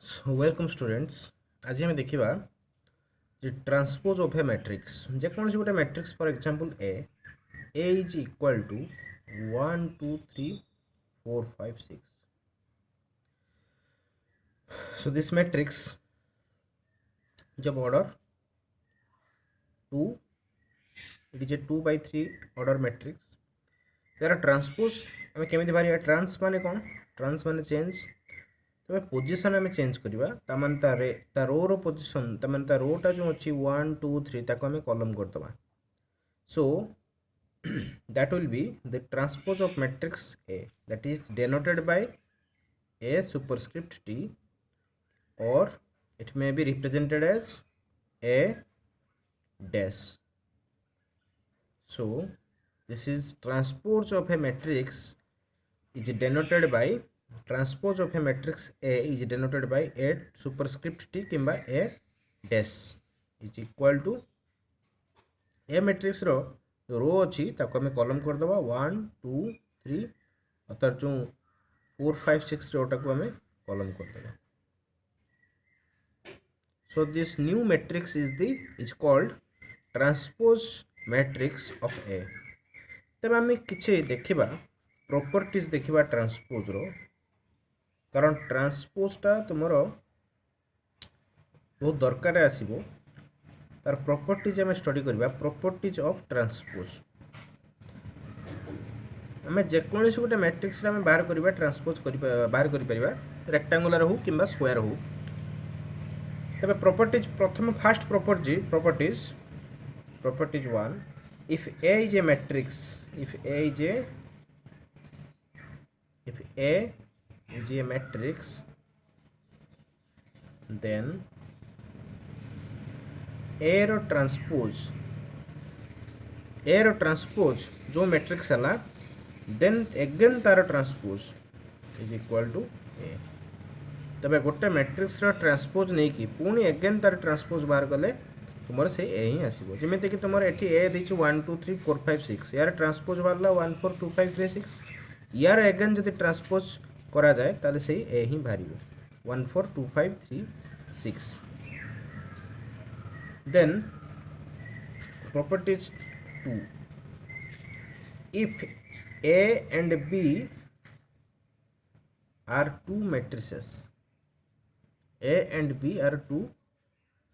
So, welcome students. आज हम देखिबा जे ट्रांसपोज ऑफ ए मैट्रिक्स जेकोसी गोटे matrix for example A is equal to 1 2 3 4 5 6. So this matrix जब order 2 it is a 2 by 3 order matrix there are transpose हमें केमिति भारी ट्रांस माने कोन ट्रांस माने चेंज तबे पोजीशन आम चेंज करवा ता रो रो पोजीशन तमें ता रोटा जो अच्छी 1 2 3 ताको आम कॉलम करदे सो that will be the transpose of matrix A that is denoted by A superscript T or it may be represented as A dash. So this is transpose of a matrix is denoted by transpose of a matrix A is denoted by A superscript T किंबा A dash is equal to A matrix रो रो अच्छी ताको हमें column कर दबा 1 2 3 अतर जो 4 5 6 रोटा को हमें कॉलम कर दबा. So this new matrix is called transpose matrix of A. तब हमें किछि देखिबा प्रॉपर्टीज देखिबा ट्रांसपोज रो कारण ट्रांसपोजटा तुमर बहुत दरकार आसीबो तार प्रॉपर्टीज हमें स्टडी करबा प्रॉपर्टीज ऑफ ट्रांसपोज हमें जेकोसी गोटे मैट्रिक्स हमें बाहर करबा ट्रांसपोज बाहर करि परिबा रेक्टेंगुलर हो किंबा स्क्वायर हो तबे प्रॉपर्टीज प्रथम first properties 1 if A is a matrix if A is a matrix then A रो ट्रांसपोज जो मैट्रिक्स है देन अगेन तार transpose is equal to A तबे गोटे मैट्रिक्स रो ट्रांसपोज नहीं कि पुणी अगेन तार ट्रांसपोज बाहर कले तुम से ए ही आसो जमीन कि तुम ये ए देखिए 1 2 3 4 5 6 यार ट्रांसपोज बाहर 1 4 2 5 3 6 यार एगेन जब ट्रांसपोज करा जाए ताले से ए ही बाहर 1 4 2 5 3 6 then properties 2 if A and B are two matrices A and B are two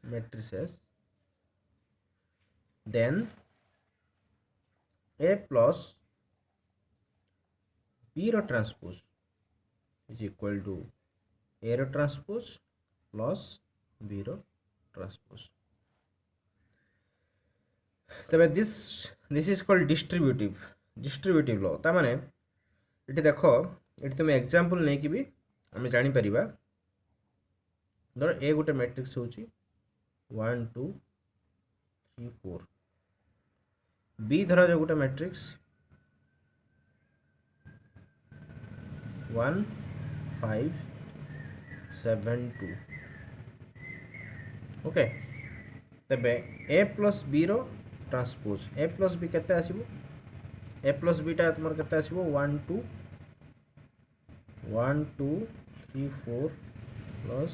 matrices then A plus B रो transpose is equal to A रो ट्रांसपोज plus B रो ट्रांसपोज तबे this is called distributive law ता माने इटी देखो इटी तुम example नै कि भी हम जानि परिबा धर ए गोटे मैट्रिक्स होची 1 2 3 4 बी धरा जो गोटे मैट्रिक्स 1 5 7 2 ओके तबे ए प्लस बी रो ट्रांसपोज ए प्लस बी केते आसीबो ए प्लस बी टा तुमर केते आसीबो 1 2 3 4 plus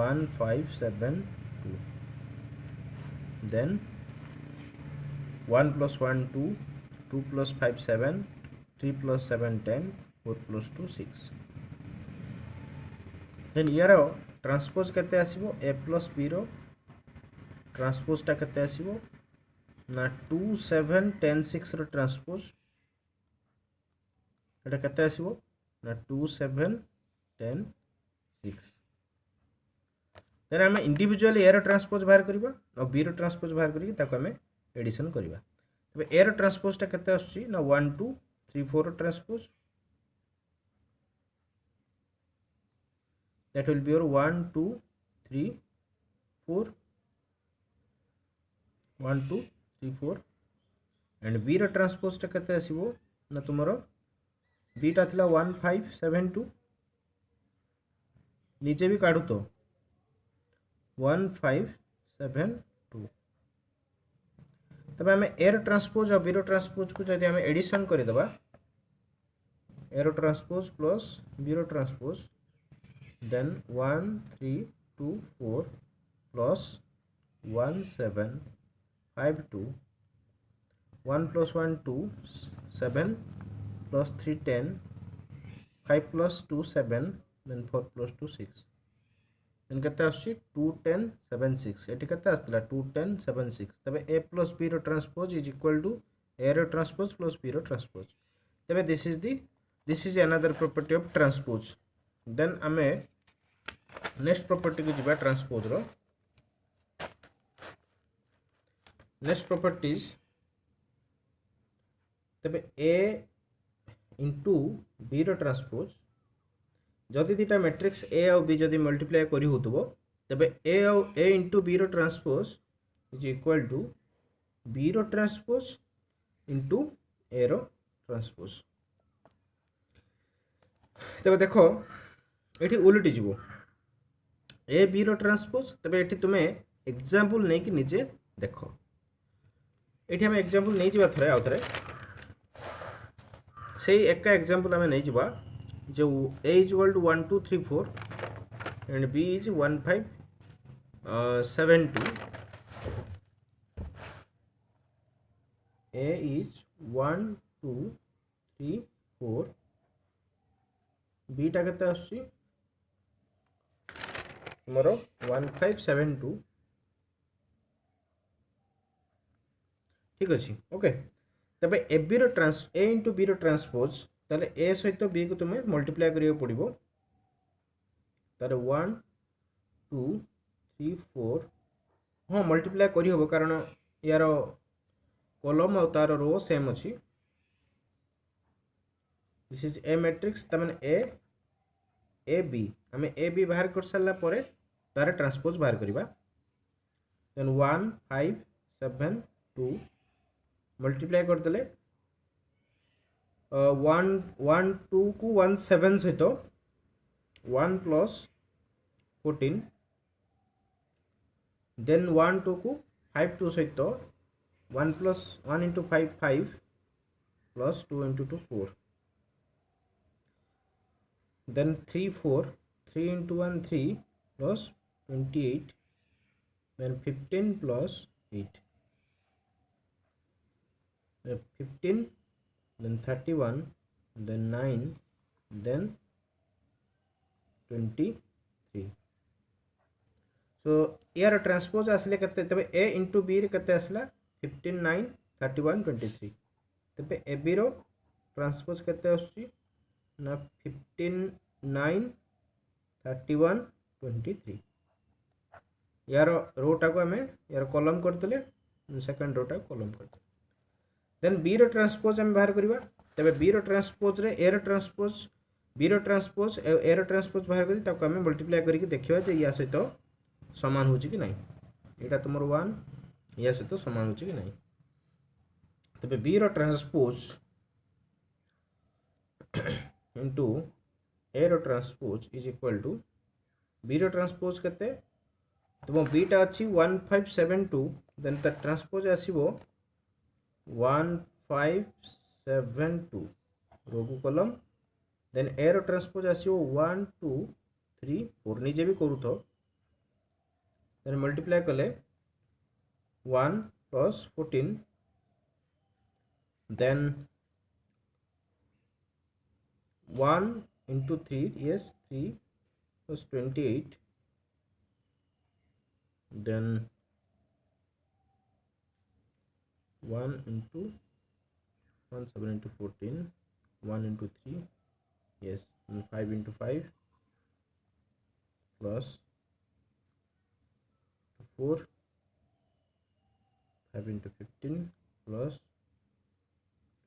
1 5 7 2 then 1 plus 1 2 2 plus 5 7 3 plus 7 10 4 plus 2 6 then यार ट्रांसपोज केते आसीबो a plus b रो ट्रांसपोज टा केते आसीबो ना 2 7 10 6 रो ट्रांसपोज एटा केते आसीबो ना 2 7 10 6 देन आम इंडिविजुअली ए रो ट्रांसपोज बाहर करबा और बी रो ट्रांसपोज बाहर करी ताको हमें एडिशन करबा तबे ए रो ट्रांसपोज टा केते आछी ना 1 2 3 4 रो transpose that will be your 1 2 3 4 1 2 3 4 and b रो ट्रांसपोज टा केते आसीबो ना तुमरो b टा थिला 1 5 7 2 नीचे भी काढू तो 1 5 7 2 तब आम ए रो ट्रांसपोज और बी रो ट्रांसपोज को जब आम एडिशन करदेबा ए रो ट्रांसपोज प्लस बी रो transpose then 1 3 2 4 plus 1 7 5 2 1 plus 1 2 7 plus 3 10 5 plus 2 7 then 4 plus 2 6 then केते आछी 2 10 7 6 एटी केते आस्तला 2 10 7 6 तबे a plus b रो transpose is equal to a रो ट्रांसपोज plus b रो ट्रांसपोज तबे this is another property of transpose then आमे नेक्स्ट प्रॉपर्टी को जिबा ट्रांसपोज रो नेक्स्ट प्रॉपर्टीज तबे a इंटू b रो ट्रांसपोज जदि दुटा मैट्रिक्स ए आउ बी जदि मल्टीप्लाई करी होतबो तबे ए आउ ए इंटू बी रो transpose is equal to B रो ट्रांसपोज इंटू ए रो ट्रांसपोज तबे देखो एठी उलटी जीवो ए बी रो ट्रांसपोज तबे एठी तुमे एग्जांपल नै कि निजे देखो एठी हम एग्जांपल नै जीवा थरे आउ थरे सेही एका एग्जांपल हम नै जीवा जो a is equal to 1 2 3 4 and b is 1 5 7 2 a is 1 2 3 4 b टा केते आछी हमरो 1 5 7 2 ठीक अछि ओके तबे a b रो ट्रांस a into b रो ट्रांसपोज ताले a सहित b को तुम्हें मल्टीप्लाई करियो पड़िबो तारे 1 2 3 4 हां मल्टीप्लाई करि होबो कारण यार कॉलम और तार रो सेम अछि दिस इज ए मैट्रिक्स त माने a b हमें a b बाहर कर साला परे तारे ट्रांसपोज बाहर करिबा देन 1 5 7 2 मल्टीप्लाई कर देले 1 1 2 को 1 7 सहित 1 plus 14 then 1 2 को 5 2 सहित 1 plus 1 into 5 5 plus 2 into 2 4 then 3 4 3 into 1 3 plus 28 then 15 plus 8 15 then 31 then 9 then 23 so यार ट्रांसपोज आसले कते तबे a into b रे कते आसला 15 9 31 23 तबे a b रो ट्रांसपोज कते आछी ना 15 9 31 23 यार रोटा को हमें यार कॉलम कर देले सेकंड रोटा कॉलम कर देले देन बी रो ट्रांसपोज हम बाहर करबा तबे बी रो ट्रांसपोज रे ए रो ट्रांसपोज बी रो ट्रांसपोज ए रो ट्रांसपोज बाहर करी ताको हम मल्टीप्लाई करी देखिबा जे या सहित समान होची कि नाही एटा तुमर 1 या सहित समान होची कि नाही तबे बी रो ट्रांसपोज इनटू ए रो transpose is equal to B रो ट्रांसपोज कते तुम बी टा अछि 1 5 7 2 देन त ट्रांसपोज आसीबो 1 5 7 2 रो को कॉलम देन ए रो ट्रांसपोज आसीबो 1 2 3 4 निजे भी करू तो देन मल्टीप्लाई कले 1 plus 14 then 1 into 3 yes 3 plus 28 then 1 into 1 7 into 14 1 into 3 yes 5 into 5 plus 4 5 into 15 plus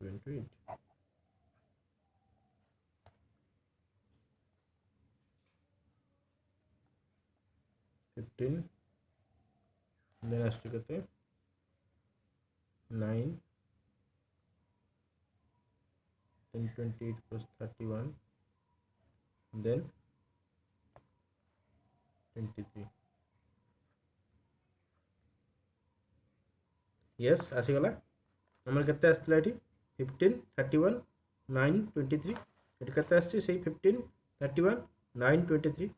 28 15 then as to get 9 then 28 plus 31 then 23 yes आसीगला हमर केते आस्तला एठी 15 31 9 23 एठी केते आसी सेही 15 31 9 23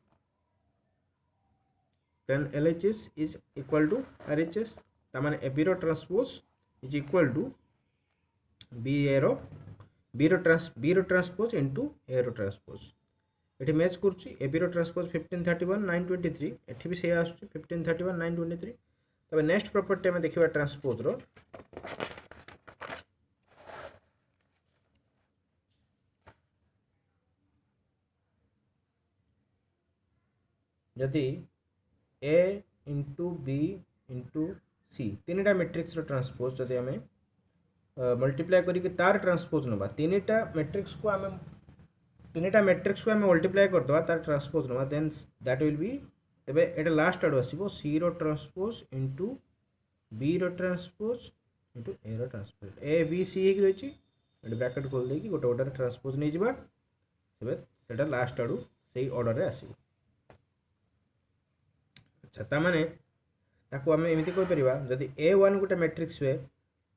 then LHS is equal to RHS तामाने AB रो transpose is equal to BA रो B रो ट्रांसपोज into A रो ट्रांसपोज एठी मैच करछि AB रो ट्रांसपोज 1531 923 एठी भी से आसुछि 1531 923 तबे नेक्स्ट प्रॉपर्टी में देखिबा ट्रांसपोज रो जदि A into B into C तीनटा मैट्रिक्स रो ट्रांसपोज जदि आमे मल्टीप्लाई करिके तार ट्रांसपोज नबा तीनटा मैट्रिक्स को आमे मल्टीप्लाई करदवा तार ट्रांसपोज नबा देन दैट विल बी तबे एटा लास्ट आडो आसीबो C रो ट्रांसपोज इंटू B रो ट्रांसपोज इंटू A रो ट्रांसपोज A B C एक रहिछि एटा ब्रैकेट खोल देकी गोटे गोटे ट्रांसपोज नै जिबा तबे सेटा लास्ट आडो सेही ऑर्डर रे आसीबो अच्छा तामाने ताको आमे एमिति कोइ परिबा जदि A1 गोटे मैट्रिक्स हुए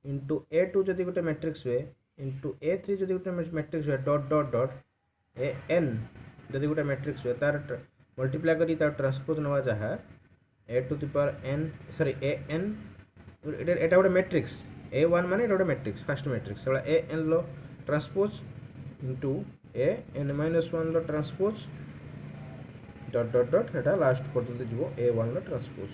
इंटू A2 जदि गोटे मैट्रिक्स हुए इंटू A3 जदि गोटे मैट्रिक्स हुए डॉट डॉट डॉट AN जदि गोटे मैट्रिक्स हुए तार मल्टीप्लाई करी तार ट्रांसपोज नवा जहा A to the power n sorry AN एटा गोटे मैट्रिक्स A1 माने एटा गोटे मैट्रिक्स फर्स्ट मैट्रिक्स सेला AN लो ट्रांसपोज इंटू AN-1 लो ट्रांसपोज डॉट डॉट डॉट एटा लास्ट पर्यंत जीवो A1 लो ट्रांसपोज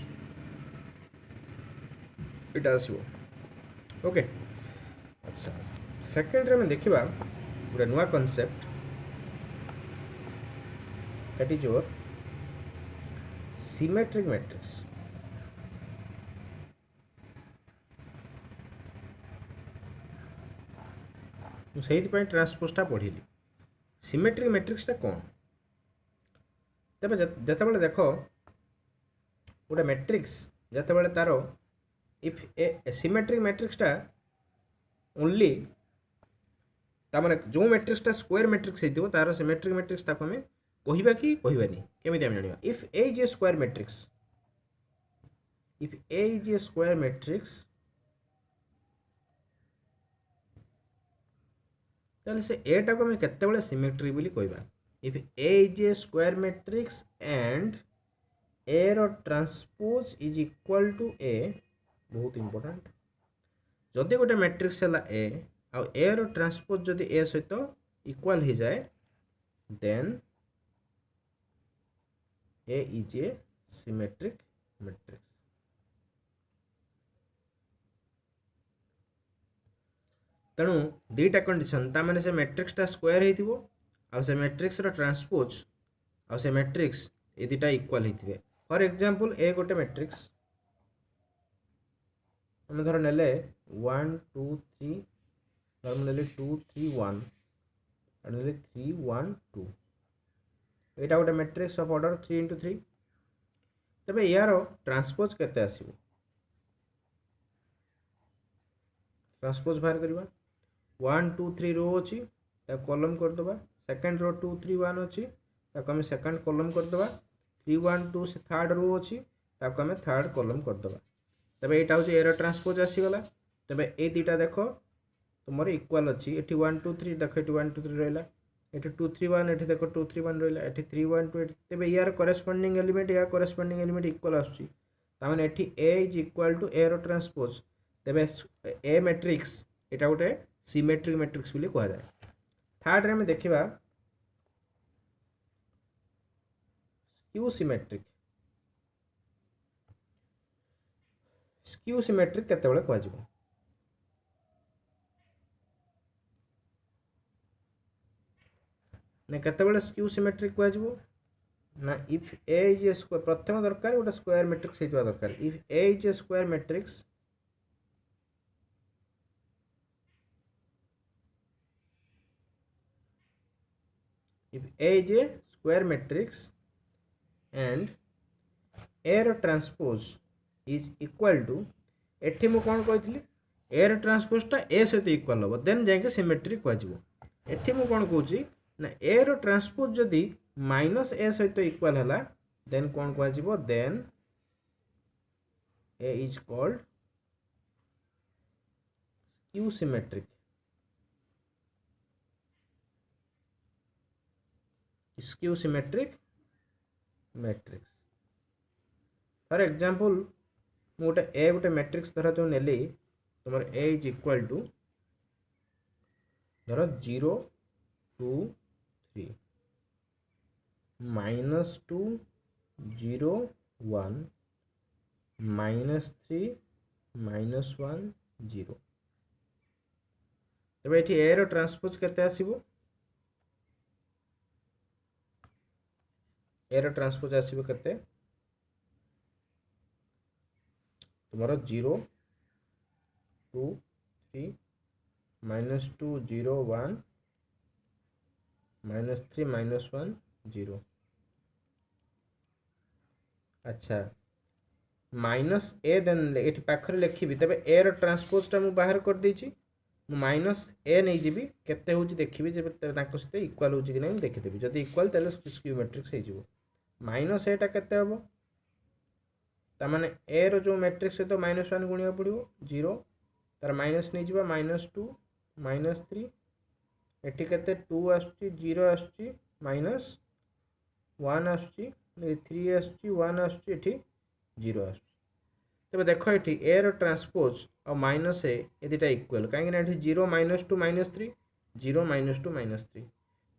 इटा आसीबो ओके अच्छा सेकंड रे में देखिबा गोटे नुवा concept that is your symmetric matrix मु सेहित पय ट्रांसपोजटा पढिली सिमेट्रिक मैट्रिक्सटा कोन तबे जतबेले देखो गोटे मैट्रिक्स जतबेले तारो इफ ए सिमेट्रिक मैट्रिक्सटा ओनली तामाने जो मैट्रिक्सटा स्क्वायर मैट्रिक्स हेतिबो तारो सिमेट्रिक मैट्रिक्स ताको हमें कहिबा कि कहिबानी केमिति हम जानिबा if A is a square matrix if A is a square matrix ताले से A टाको हमें केतेबेले सिमेट्रिक बोली कहिबा if A is a square matrix and A रो transpose is equal to A बहुत इंपोर्टेंट जदि गोटे मैट्रिक्स है A आ A रो ट्रांसपोज जदि A सहित इक्वल हो जाए then A is a symmetric matrix तेणु दुईटा कंडीशन ता माने से मैट्रिक्सटा स्क्वायर हेतिबो आ से मैट्रिक्स रो ट्रांसपोज आ से मैट्रिक्स ए दुटा इक्वल हेतिबे फॉर एग्जांपल ए गोटे मैट्रिक्स हम धर नेले 1 2 3 धर नेले 2 3 1 नेले 3 1 2 एटा गोटे मैट्रिक्स ऑफ ऑर्डर 3 into 3 तबे यारो ट्रांसपोज केते आसीबो ट्रांसपोज बाहर करबा 1 2 3 रो अछि ता कॉलम कर दबा सेकंड रो 2 3 1 अछि ताको हम सेकंड कॉलम कर दबा 3 1 2 से थर्ड रो अछि ताको हम थर्ड कॉलम कर दबा तबे एटा होछि एरो ट्रांसपोज आसी गला तबे ए दुटा देखो तुमर इक्वल अछि एठी 1 2 3 देखो एठी 1 2 3 रहला एठी 2 3 1 एठी देखो 2 3 1 रहला एठी 3 1 2 तबे यार करेस्पोंडिंग एलिमेंट इक्वल आछी ता माने एठी A is equal to A रो ट्रांसपोज तबे A मैट्रिक्स एटा गोटे सिमेट्रिक मैट्रिक्स बोली कहा जाय थर्ड रे में देखिबा स्क्यू सिमेट्रिक केतेबेले कहा जिवो ने केतेबेले स्क्यू सिमेट्रिक कहा जिवो ना if A is a square प्रथम दरकार गोटे स्क्वायर मैट्रिक्स हेतबा दरकार if A is a square matrix if A is a square matrix and A रो ट्रांसपोज is equal to एठी मु कोन कहथिली A रो ट्रांसपोज टा A सहित इक्वल हो देन जाके सिमेट्रिक कह जिवो एठी मु कोन कहूची ना A रो ट्रांसपोज जदी माइनस A सहित इक्वल हला देन कोन कह जिवो then A is called skew symmetric skew symmetric matrix for example मु गोटे ए गोटे मैट्रिक्स धर जो नेली तुम ए इज इक्वाल टू धर 0 2 3 -2 0 1 -3 -1 0 तबे एठी ए रो ट्रांसपोज केते आसीबो ए रो ट्रांसपोज आसीबो केते तुम्हारा 0 2 3 -2 0 1 -3 -1 0 अच्छा माइनस ए देन ये पाखरे लिखी तेज ए रो ट्रांसपोजटा मुझे बाहर कर देछि माइनस ए नहीं जी केते हूँ देखी जब सहित इक्वाल हो कि नहीं देखीदेवी जब इक्वाल तेल स्क्यू मैट्रिक्स हो माइनस एटा केते हम ताने ए रो जो मैट्रिक्स सहित -1 गुणिया पड़ो 0 तार माइनस नहीं जा -2 -3 एटी केते 2 आसुची 0 आसुची -1 आसुची 3 आसुची 1 आसुची एटी 0 आसुची तबे देखो ये ए रो ट्रांसपोज और माइनस ए ये दुटा इक्वल कहीं 0 -2 -3 0 -2 -3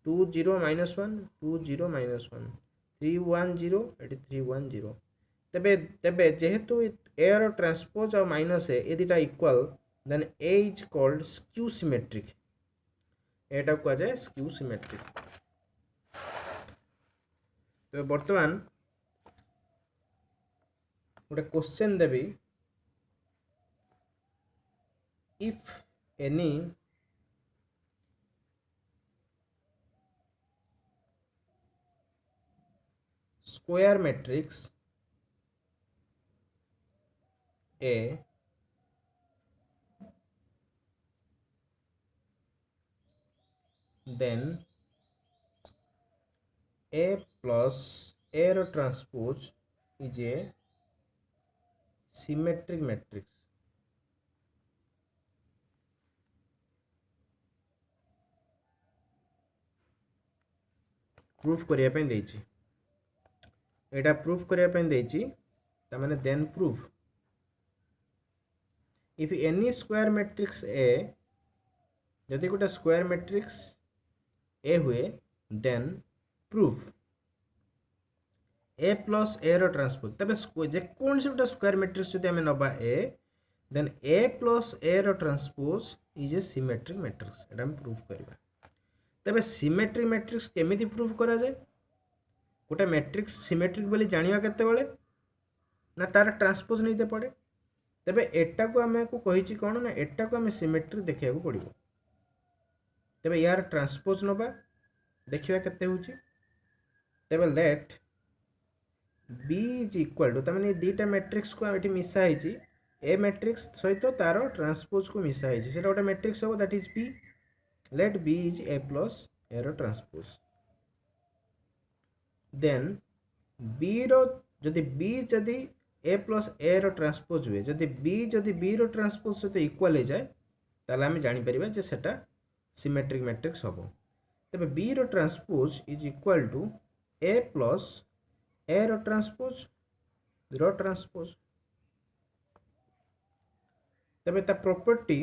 2 0 -1 2 0 -1 3 1 0 ये 3 1 0 तबे तबे जेहेतु ए रो ट्रांसपोज और माइनस ए ये दुटा equal then A is called skew symmetric एटा को जाए स्क्यू सिमेट्रिक तो बर्तमान गोटे क्वेश्चन देवी if any square matrix A then a plus a रो transpose is a symmetric matrix proof करिया पे देछि एटा प्रूफ करिया पे देछि त माने then proof if any square matrix A यदि गोटे स्क्वायर मैट्रिक्स ए हुए then proof A plus A रो ट्रांसपोज तबे जेकोन से गोटे स्क्वायर मैट्रिक्स जदि आमे नबा A then A plus A रो transpose is a symmetric matrix एटा हम प्रूफ करबा तबे सिमेट्रिक मैट्रिक्स केमिति प्रूफ करा जाय गोटे मैट्रिक्स सिमेट्रिक बोली जानिया केते बेले ना तार ट्रांसपोज नहीं दे पड़े तबे एटा को आमे को कहिछि कोन ना एटा को आमे सिमेट्रिक देखिया को पड़िबो तबे यार ट्रांसपोज नबा देखिया केते होछि तबे let B is equal to तमाने दीटा मैट्रिक्स को एठी मिसा हिछि ए मैट्रिक्स सहित तार ट्रांसपोज को मिसा हिछि सेटा गोटे मैट्रिक्स हो that is B let B is A plus A रो ट्रांसपोज देन बी रो जदि ए प्लस ए रो ट्रांसपोज हुए जदि बी रो ट्रांसपोज सहित इक्वल हो जाए ताले आमे जानि परिबा जे सेटा सिमेट्रिक मैट्रिक्स होबो तबे बी रो transpose is equal to A plus A रो ट्रांसपोज तबे ता प्रॉपर्टी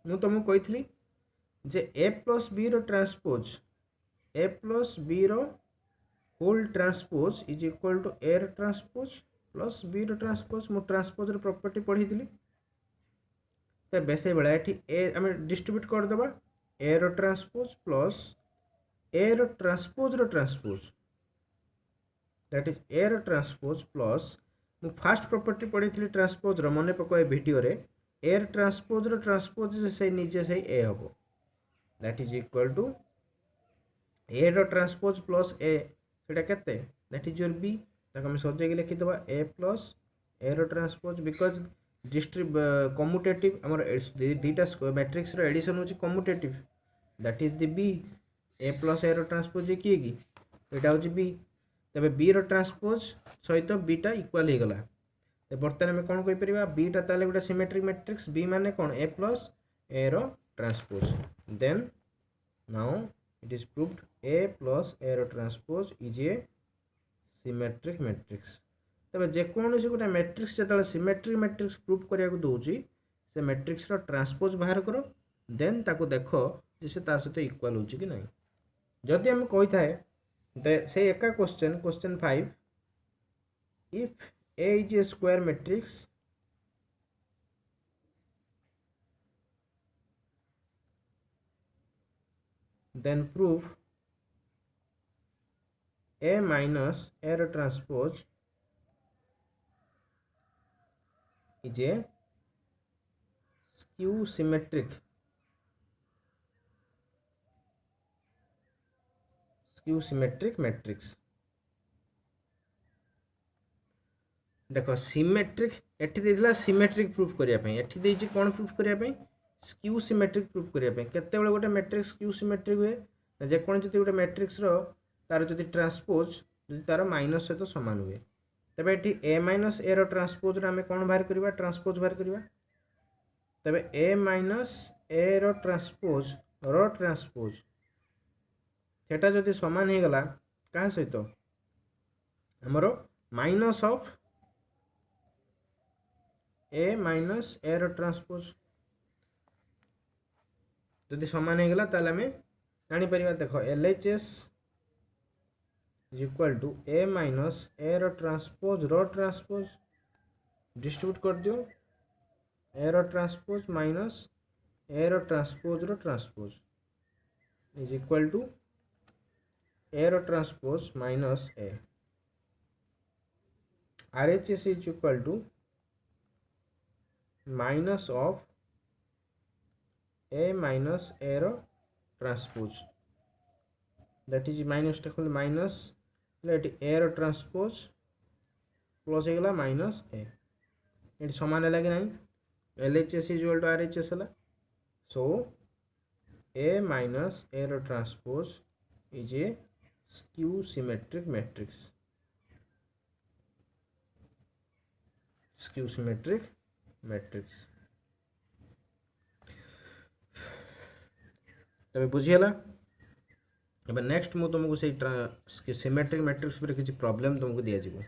मु तुमको कही जे ए प्लस बी रो ट्रांसपोज ए प्लस बी रो whole transpose is equal to A रो ट्रांसपोज प्लस बी रो ट्रांसपोज मु ट्रांसपोज रो प्रॉपर्टी पढ़ी थी तबे से बेला एठी ए आमे डिस्ट्रीब्यूट कर देबा ए रो ट्रांसपोज प्लस ए रो ट्रांसपोज दैट इज ए रो ट्रांसपोज प्लस मु फर्स्ट प्रॉपर्टी पढ़ी थी ट्रांसपोज रो मने पको ए वीडियो रे ए रो ट्रांसपोज से नीचे से ए हबो that is equal to A रो ट्रांसपोज प्लस ए सेटा केते दैट इज योर बी ताको हम सजे के लिखि दबा ए प्लस ए रो ट्रांसपोज बिकॉज कम्यूटेटिव हमर दीटा मैट्रिक्स रो एडिशन होची commutative that is the B A plus A रो ट्रांसपोज की एटा होची बी तबे बी रो ट्रांसपोज सहित बीटा इक्वल हो गला तो बर्तमान में कौन कहि परिबा बीटा ताले गोटे सिमेट्रिक मैट्रिक्स बी माने कौन ए प्लस ए रो transpose then now it is proved A plus A रो transpose is a symmetric matrix तबे जेकोसी गोटे मैट्रिक्स जो सिमेट्रिक मैट्रिक्स प्रूफ करने को दूसरी से मैट्रिक्स ट्रांसपोज बाहर कर देन ताको देख जे से सहित इक्वाल हो कि नहीं जदि आम कही थाए से एका question 5 if A is a square matrix then prove A minus A transpose is a skew symmetric matrix. देख सिमेट्रिक एठी देला सिमेट्रिक प्रूफ करिया पई एठी देछि कोन प्रूफ करिया पई स्क्यू सिमेट्रिक प्रूफ करिया पई केते बेले गोटे मैट्रिक्स स्क्यू सिमेट्रिक हुए जे कोन जति गोटे मैट्रिक्स रो तार जति ट्रांसपोज जति तार माइनस सहित समान हुए तबे एठी a माइनस a रो ट्रांसपोज रे हमें कोन बाहर करबा ट्रांसपोज बाहर करबा तबे a माइनस a रो ट्रांसपोज सेटा जति समान हे गला का सहित हमरो minus of A minus A रो ट्रांसपोज जदि समान हो गला ताले हमें जानी परिबा देखो LHS is equal to A minus A रो ट्रांसपोज डिस्ट्रीब्यूट कर दियो A रो ट्रांसपोज माइनस A रो transpose is equal to A रो transpose minus A RHS is equal to minus of A minus A रो ट्रांसपोज दैट इज माइनस टेकल minus लेट A रो ट्रांसपोज प्लस हो गला माइनस A ये समान है कि नहीं LHS is equal to RHS है सो A माइनस A रो transpose is a skew symmetric matrix तबे बुझीगला एबे नेक्स्ट मु तुमको से सिमेट्रिक मैट्रिक्स पर किसी प्रॉब्लम तुमको दिया जीवो।